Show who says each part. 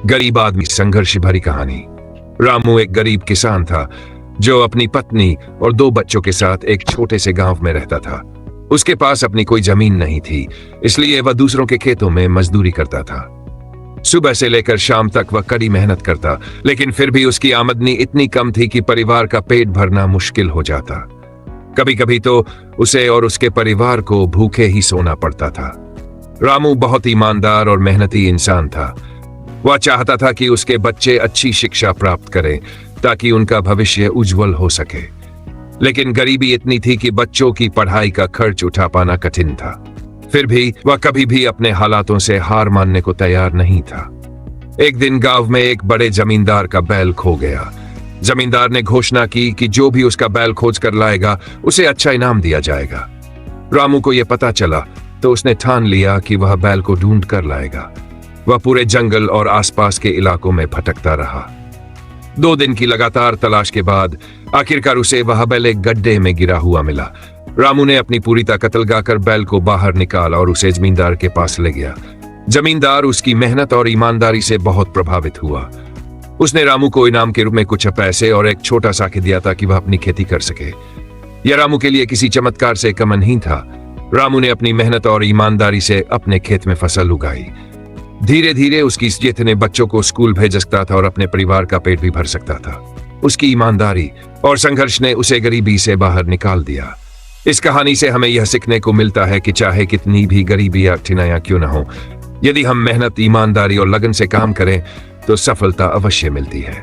Speaker 1: गरीब आदमी, संघर्ष भरी कहानी। रामू एक गरीब किसान था जो अपनी पत्नी और 2 बच्चों के साथ एक छोटे से गांव में रहता था। उसके पास अपनी कोई जमीन नहीं थी, इसलिए वह दूसरों के खेतों में मजदूरी करता था। सुबह से लेकर शाम तक वह कड़ी मेहनत करता, लेकिन फिर भी उसकी आमदनी इतनी कम थी कि परिवार का पेट भरना मुश्किल हो जाता। कभी कभी तो उसे और उसके परिवार को भूखे ही सोना पड़ता था। रामू बहुत ईमानदार और मेहनती इंसान था। वह चाहता था कि उसके बच्चे अच्छी शिक्षा प्राप्त करें ताकि उनका भविष्य उज्जवल हो सके। लेकिन गरीबी इतनी थी कि बच्चों की पढ़ाई का खर्च उठा पाना कठिन था। फिर भी वह कभी भी अपने हालातों से हार मानने को तैयार नहीं था। एक दिन गांव में एक बड़े जमींदार का बैल खो गया। जमींदार ने घोषणा की कि जो भी उसका बैल खोज कर लाएगा उसे अच्छा इनाम दिया जाएगा। रामू को यह पता चला तो उसने ठान लिया कि वह बैल को ढूंढ कर लाएगा। वह पूरे जंगल और आसपास के इलाकों में भटकता रहा। 2 दिन की लगातार तलाश के बाद आखिरकार उसे वह बैल एक गड्ढे में गिरा हुआ मिला। रामू ने अपनी पूरी ताकत लगाकर बैल को बाहर निकाला और उसे जमींदार के पास ले गया। जमींदार उसकी मेहनत और ईमानदारी से बहुत प्रभावित हुआ। उसने रामू को इनाम के रूप में कुछ पैसे और एक छोटा साथी दिया ताकि वह अपनी खेती कर सके। यह रामू के लिए किसी चमत्कार से कम नहीं था। रामू ने अपनी मेहनत और ईमानदारी से अपने खेत में फसल उगाई। धीरे धीरे उसकी जित ने बच्चों को स्कूल भेज सकता था और अपने परिवार का पेट भी भर सकता था। उसकी ईमानदारी और संघर्ष ने उसे गरीबी से बाहर निकाल दिया। इस कहानी से हमें यह सीखने को मिलता है कि चाहे कितनी भी गरीबी या कठिनाइयां क्यों न हो, यदि हम मेहनत, ईमानदारी और लगन से काम करें तो सफलता अवश्य मिलती है।